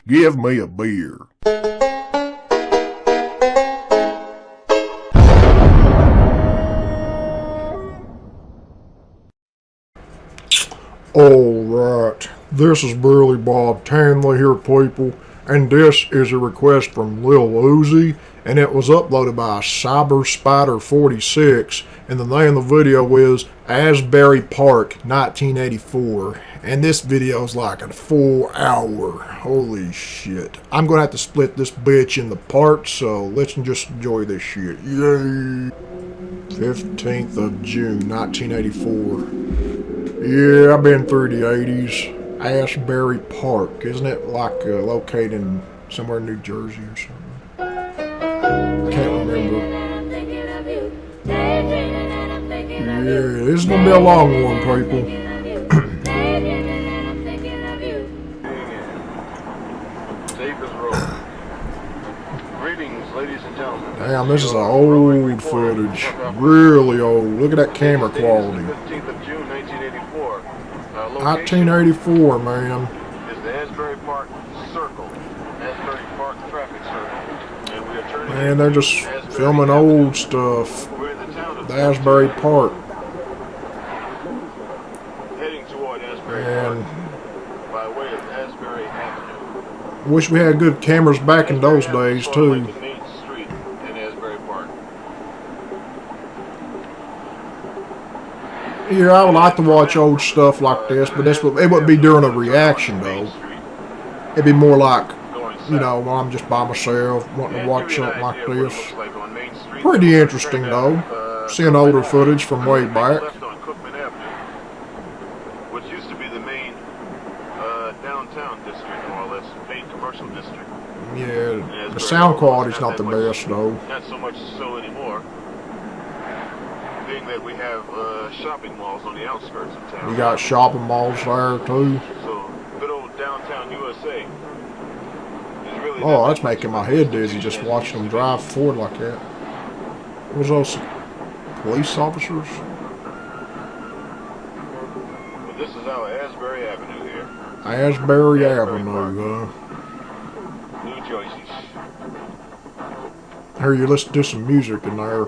Give me a beer. Alright, this is Burley Bob Tanley here, people, and this is a request from Lil Uzi, and it was uploaded by Cyber Spider 46, and the name of the video is Asbury Park 1984, and this video is like a full hour. Holy shit. I'm gonna have to split this bitch into parts, so let's just enjoy this shit. Yay! 15th of June 1984. Yeah, I've been through the 80s. Asbury Park, isn't it like located in somewhere in New Jersey or something? I can't remember. Yeah, this is gonna be a long one, people. Greetings, ladies and gentlemen. Damn, this is an old footage. Really old. Look at that camera quality. 15th of June, 1984. 1984, man. Is the Asbury Park Circle. Asbury Park traffic circle. And we are turning. Man, they're just filming old stuff. We're in the town of The Asbury Park. heading toward Asbury Man, Park by way of Asbury Avenue. wish we had good cameras back in those days, too. The main street in Asbury Park. Yeah, I would like to watch old stuff like this, but it wouldn't be during a reaction, though. It'd be more like, you know, when I'm just by myself, wanting to watch something like this. Pretty interesting, though, seeing older footage from way back. Which used to be the main downtown district, more or less, main commercial district. Yeah, the sound quality's not the best, though. Not so much so anymore. Being that we have shopping malls on the outskirts of town. You got shopping malls there, too. So, good old downtown USA. Really Oh, that's making my head dizzy just watching them drive forward like that. What was those police officers? But this is our Asbury Avenue here. Asbury Avenue, New Jersey. Here, you listen to some music in there.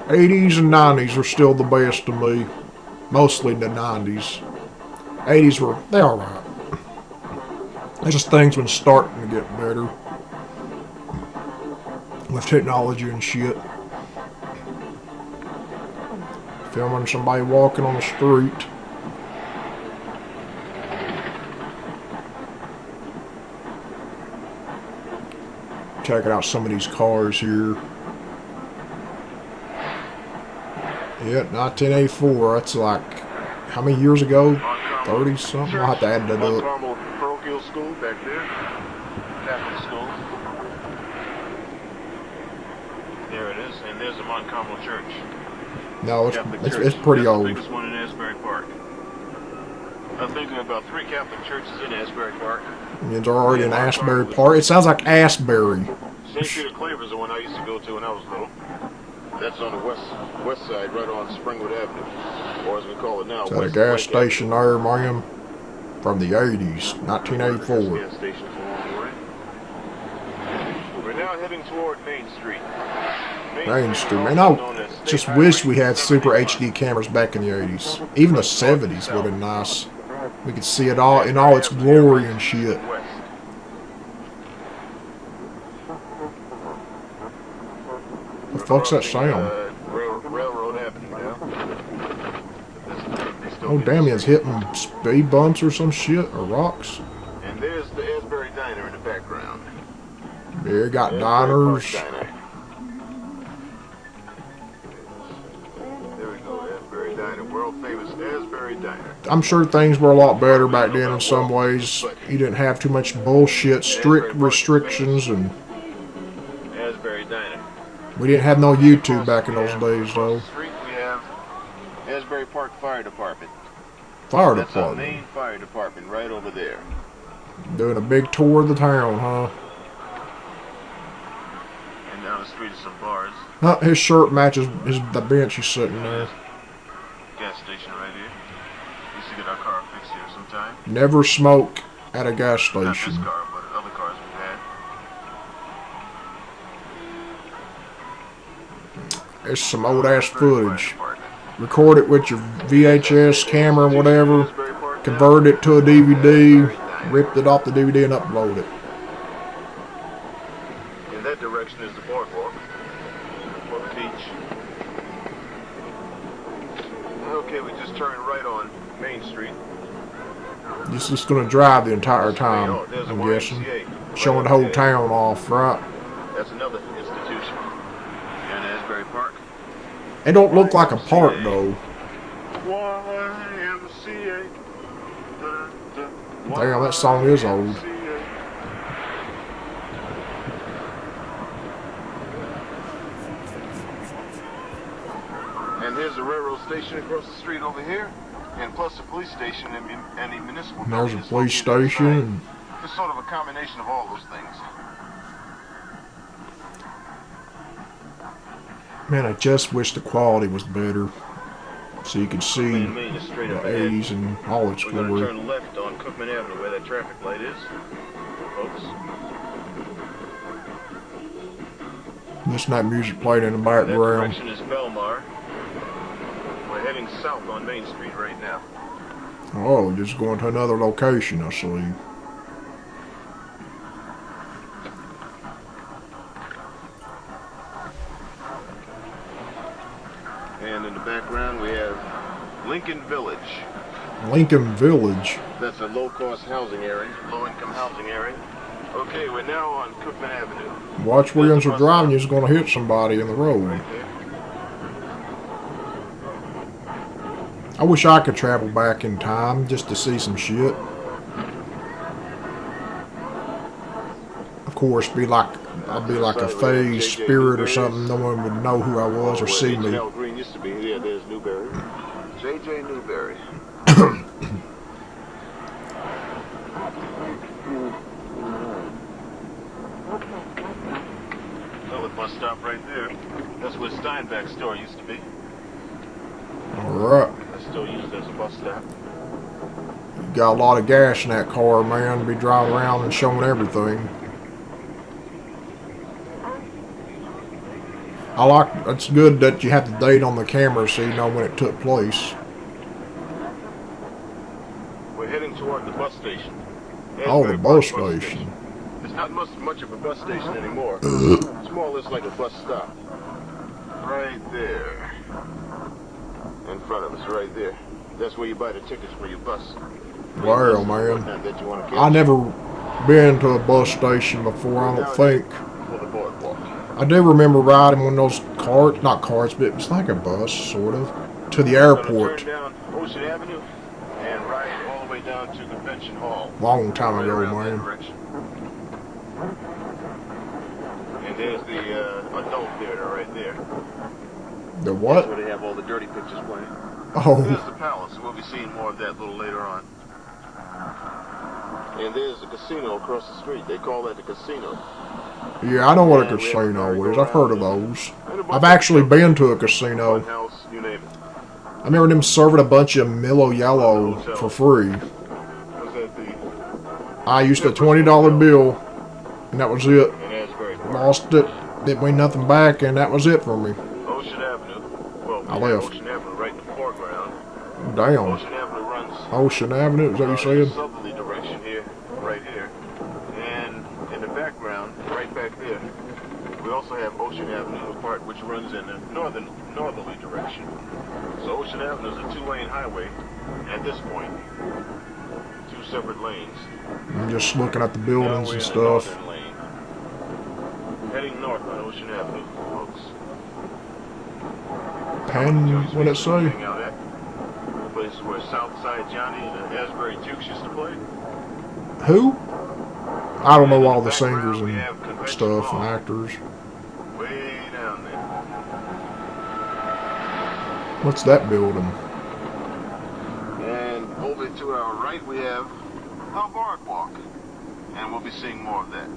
80s and 90s are still the best to me. Mostly the 90s. 80s they're alright. It's just things been starting to get better. With technology and shit. Filming somebody walking on the street. Checking out some of these cars here. Yeah, 1984. That's like, how many years ago? 30 something? I'll have to add that up. Carmel Parochial School back there. Catholic school. There it is. And there's the Mount Carmel Church. No, it's pretty That's old. the biggest one in Asbury Park. I'm thinking about 3 Catholic churches in Asbury Park. It's already in Asbury Park. It sounds like Asbury. St. Peter Claver is the one I used to go to when I was little. That's on the west side, right on Springwood Avenue, or as we call it now. It's at a gas station there, ma'am. From the 80s, 1984. Gas station along the way. We're now heading toward Main Street. Main Street, man. I just wish we had super HD cameras back in the 80s. Even the 70s would have been nice. We could see it all in all its glory and shit. The fuck's that sound? Railroad Avenue now. Oh damn, he's hitting speed bumps or some shit, or rocks. And there's the Asbury Diner in the background. Yeah, got diners. There we go, Asbury Diner, world famous Asbury Diner. I'm sure things were a lot better back then in some ways. You didn't have too much bullshit, strict restrictions, and Asbury Diner. we didn't have no YouTube back in those days, though. Street we have Asbury Park Fire Department. Fire That's our department. main fire department right over there. Doing a big tour of the town, huh? And down the street is some bars. His shirt matches the bench he's sitting there. Gas station right here. You to get our car fixed here sometime. Never smoke at a gas Not this station. car, but other cars we've had. It's some old ass Very quiet footage. apartment. Record it with your VHS camera or whatever. Asbury Park now. Convert it to a DVD. Ripped it off the DVD and upload it. In that direction is the boardwalk. Or the beach. Okay, we just turned right on Main Street. You're just gonna drive the entire time, Oh, there's a I'm guessing. YMCA. Showing the whole town off, right? That's another institution. Here in Asbury Park. It don't look like a park though. YMCA. Damn, that song is old. And there's a railroad station across the street over here, and plus a police station and a municipal And there's a building is police located inside. station. It's sort of a combination of all those things. Man, I just wish the quality was better. So you could see Main is straight up the ahead. 80s and all its We're going to glory. turn left on Cookman Avenue where that traffic light is, folks. Listen to that music playing in the That background. direction is Belmar. We're heading south on Main Street right now. Oh, just going to another location, I see. And in the background we have Lincoln Village. Lincoln Village. That's a low-cost housing area, low-income housing area. Okay, we're now on Cookman Avenue. Watch where you're driving, you're just going to hit somebody in the road. Right there. I wish I could travel back in time just to see some shit. Of course, I'd be like a phased spirit or something. No one would know who I was or see me. Where Green used to be. Yeah, there's Newberry. J.J. Newberry. Another bus stop right there. That's where Steinbeck's store used to be. Alright. That's still used as a bus stop. You got a lot of gas in that car, man, to be driving around and showing everything. It's good that you have the date on the camera so you know when it took place. We're heading toward the bus station. Oh, the Asbury bus Park station. It's not much of a bus station anymore. It's more or less like a bus stop. Right there. In front of us, right there. That's where you buy the tickets for your bus. Well, man, That you want to catch. I never been to a bus station before, I don't think. For the boardwalk. I do remember riding one of those carts, not carts, but it's like a bus, sort of, to the airport. Turn down Ocean Avenue and ride all the way down to Convention Hall. Long time Right ago, around that man. direction. And there's the adult theater right there. The That's what? where they have all the dirty pictures playing. Oh, There's the palace. We'll be seeing more of that a little later on. And there's the casino across the street. They call that the casino. yeah, I know what a casino is. I've heard of those. I've actually been to a casino. House, you name it. I remember them serving a bunch of Milo Yellow for free. Was that the I used a $20 bill, and that was it. in Asbury Park? Lost it, didn't win nothing back, and that was it for me. Ocean Avenue. Well, I we have left. Ocean Avenue right in the foreground. Damn. Ocean Avenue runs Ocean Avenue, is that what you in a said? southerly direction here, right here. And in the background, right back there, we also have Ocean Avenue, a part which runs in a northerly direction. So Ocean Avenue is a two-lane highway at this point. Two separate lanes. I'm just looking at the Now buildings we're and in the stuff. northern lane. Heading north on Ocean Avenue, folks. Pen, what it say? Hang out at. The place where Southside Johnny and the Asbury Jukes used to play. Who? I don't know And in all the the singers background, we have and Convention stuff Hall. and actors. Way down there. What's that building? And over to our right we have the Boardwalk. And we'll be seeing more of that.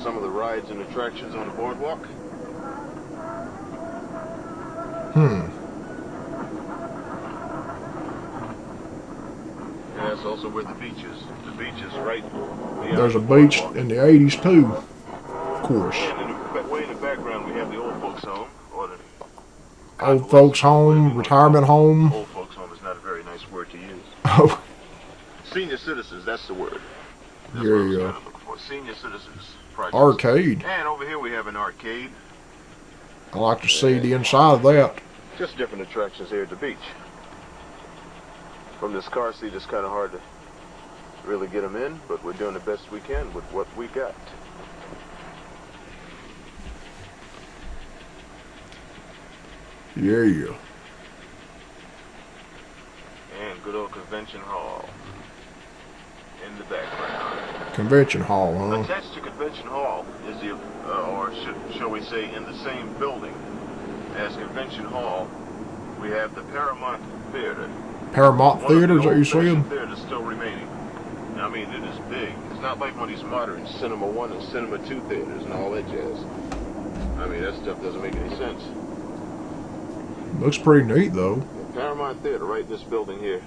Some of the rides and attractions on the boardwalk. also where the beach is. The beach is right beyond There's a the beach boardwalk. in the 80s too, of course. And way in the background, we have the old folks' home, or the Old folks home, retirement home. Old folks' home is not a very nice word to use. Oh, Senior citizens, that's the word. That's yeah, what I was yeah. trying to look for. Senior citizens project. Arcade. And over here we have an arcade. I like to see the inside of that. Just different attractions here at the beach. From this car seat, it's kind of hard to really get them in, but we're doing the best we can with what we got. Yeah. And good old convention hall in the background. Convention hall, huh? Attached to convention hall is the, or shall we say, in the same building as convention hall, we have the Paramount Theater. Paramount Theater, is that you said? said? Theater still remaining. I mean, it is big. It's not like one of these modern Cinema 1 and Cinema 2 theaters and all that jazz. I mean, that stuff doesn't make any sense. Looks pretty neat though. The Paramount Theater, right in this building here,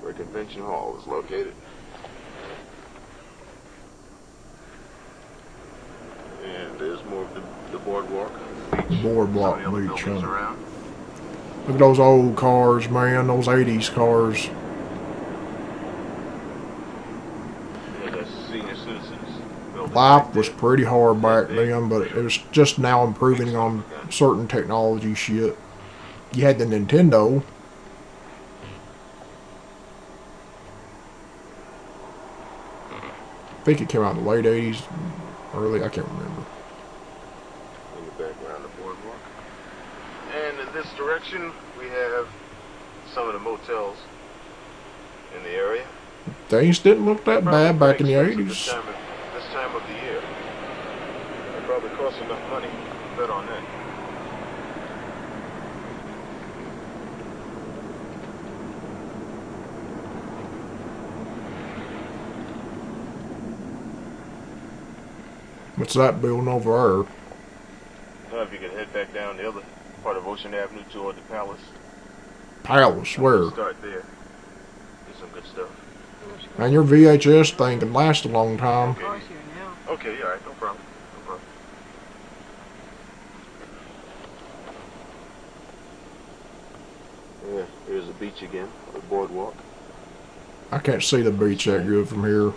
where Convention Hall is located. And there's more of the boardwalk, beach. Boardwalk Some of the other beach, buildings huh? around. Look at those old cars, man. Those 80s cars. Yeah, that's senior citizens building. Life was pretty hard back then, but it was just now improving on certain technology shit. You had the Nintendo. I think it came out in the late 80s, early, I can't remember. In the background, the boardwalk. And in this direction, we have some of the motels in the area. Things didn't look that bad back in the Probably 80s. This time of the year. It probably costs enough money to bet on that. What's that building over there? Now, if you could head back down the other part of Ocean Avenue toward the Palace. Palace, where? Start there. Get some good stuff. Man, your VHS thing can last a long time. Okay, all right, no problem. No problem. Yeah, here's the beach again, the boardwalk. I can't see the beach that good from here.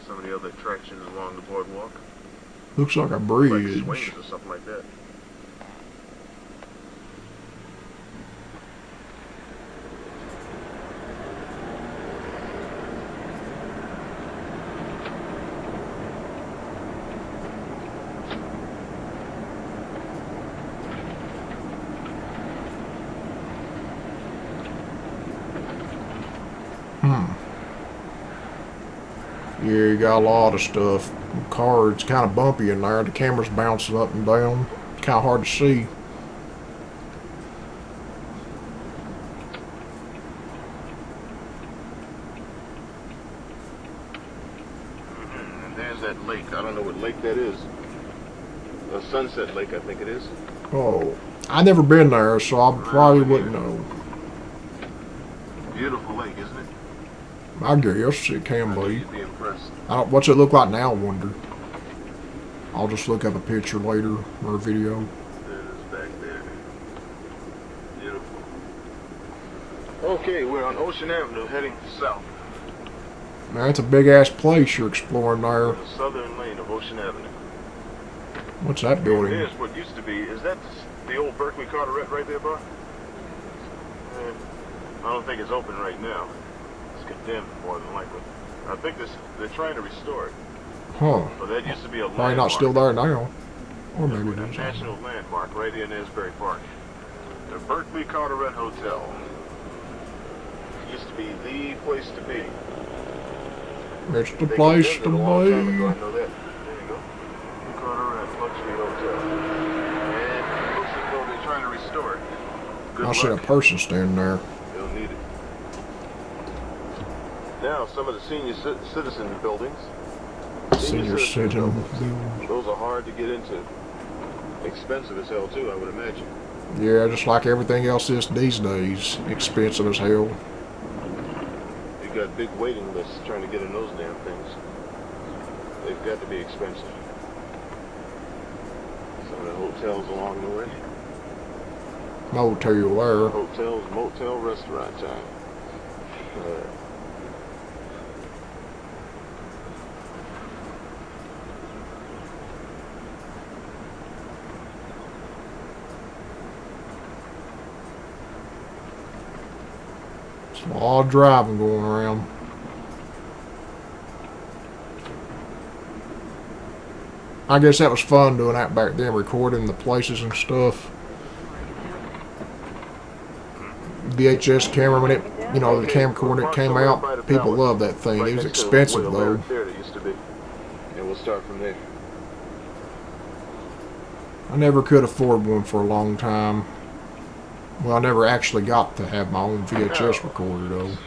Some of the other attractions along the boardwalk. Looks like a Like bridge. swings or something like that. Yeah, you got a lot of stuff. Car, it's kind of bumpy in there. The camera's bouncing up and down. It's kind of hard to see. And there's that lake. I don't know what lake that is. A Sunset Lake, I think it is. Oh, I've never been there, so I probably wouldn't know. Beautiful lake, isn't it? I guess it can I knew be. you'd be impressed. What's it look like now, I wonder? I'll just look up a picture later or a video. There it is back there. Beautiful. Okay, we're on Ocean Avenue heading south. Man, it's a big ass place you're exploring there. The southern lane of Ocean Avenue. What's that building? Here's what used to be. Is that the old Berkeley Carteret right there, bro? I don't think it's open right now. It's condemned, more than likely. I think they're trying to restore it. Huh. But that used to be a Probably not landmark. still there now. Or maybe it A is. national landmark right here in Asbury Park. The Berkeley Carteret Hotel. Used to be the place to be. It's the They place to condemned it a long time ago, I be. know that. There you go. Carteret Luxury Hotel. And it looks as though they're trying to restore it. Good I see a luck. person standing there. They'll need it. Now, some of the senior citizen buildings. Senior citizen. Those are hard to get into. Expensive as hell, too, I would imagine. Yeah, just like everything else is these days. Expensive as hell. You got big waiting lists trying to get in those damn things. They've got to be expensive. Some of the hotels along the way. Motel there. Hotels, motel, restaurant time. There's a lot of driving going around. I guess that was fun doing that back then, recording the places and stuff. VHS camera when it, you know, the camcorder it came out, people loved that thing. It was expensive though. And we'll start from there. I never could afford one for a long time. Well, I never actually got to have my own VHS recorder though. Let's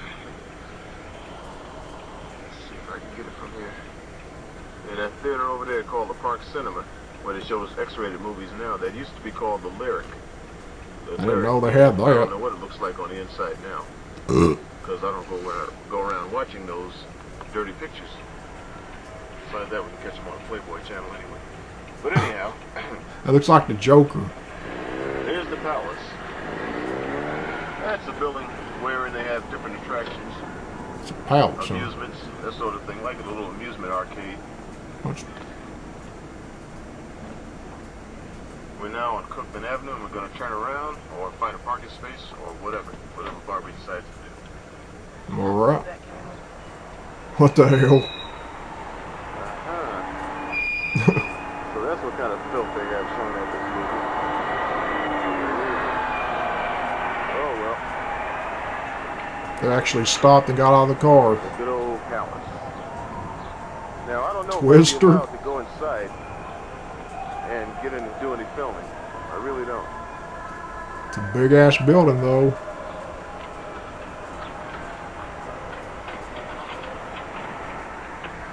see if I can get it from here. And that theater over there called the Park Cinema, where they shows X-rated movies now, that used to be called the Lyric. I didn't know they had I don't know that. what it looks like on the inside now. Because I don't go around watching those dirty pictures. Besides that, we can catch them on the Playboy channel anyway. But anyhow, It looks like the Joker. here's the Palace. That's a building wherein they have different attractions. It's a palace. Huh? Amusements, that sort of thing, like a little amusement arcade. We're now on Cookman Avenue and we're going to turn around or find a parking space or whatever Barbie decides to do. Alright. What the hell? So that's what kind of filth they have shown at this movie. Oh well. They actually stopped and got out of the car. A good old palace. Now I don't know Twister. if we'll be allowed to go inside and get in and do any filming. I really don't. It's a big ass building though.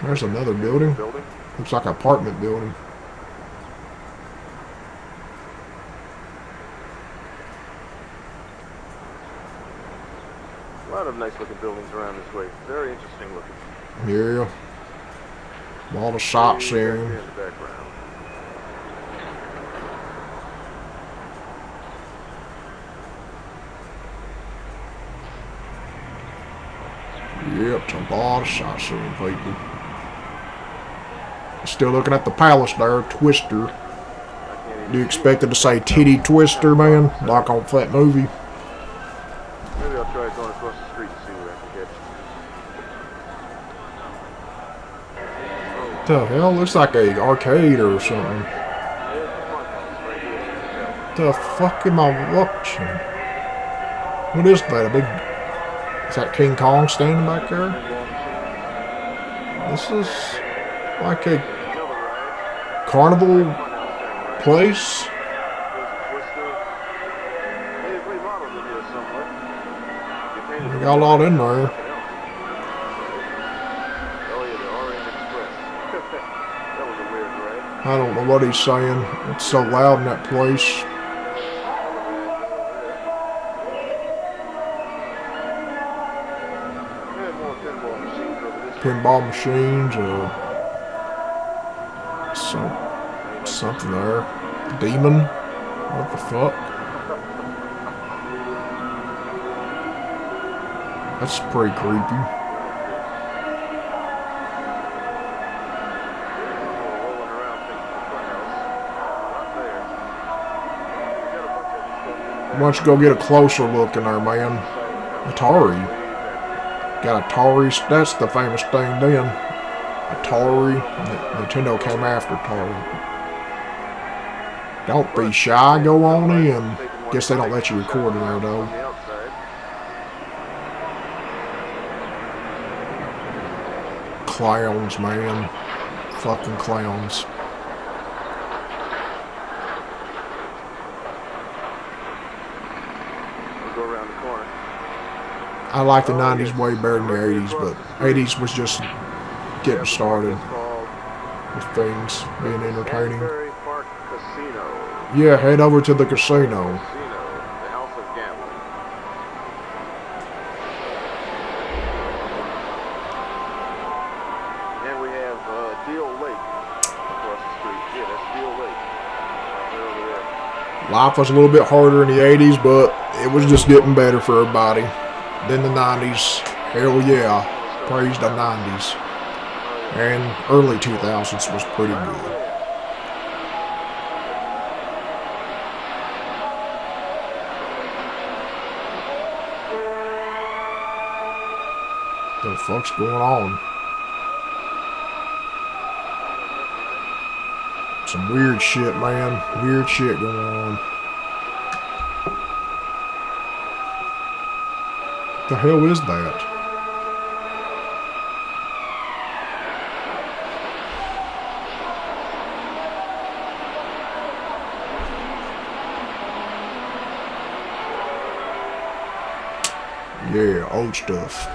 There's another building. Looks like an apartment building. A lot of nice looking buildings around this way. Very interesting looking. Yeah. All the sightseeing. In the background. Yep, it's a lot of sightseeing people. Still looking at the palace there, Twister. Do you expect it to say Titty Twister, man? Like on that movie? Maybe I'll try going across the street and see what I can catch. What the hell? Looks like a arcade or something. The fuck am I watching? What is that? A big... Is that King Kong standing back there? This is like a carnival place. We got a lot in there. I don't know what he's saying. It's so loud in that place. Pinball machines or something there. Demon? What the fuck? That's pretty creepy. Why don't you go get a closer look in there, man? Atari. Got Atari, that's the famous thing then. Atari, Nintendo came after Atari. Don't be shy, go on in. Guess they don't let you record in there though. Clowns, man. Fucking clowns. Go around the corner. I like the 90s way better than the 80s, but 80s was just getting started with things being entertaining. Asbury Park Casino. Yeah, head over to the casino. Life was a little bit harder in the 80s, but it was just getting better for everybody. Then the 90s, hell yeah, praise the 90s. And early 2000s was pretty good. What the fuck's going on? Some weird shit, man. Weird shit going on. What the hell is that? Yeah, old stuff.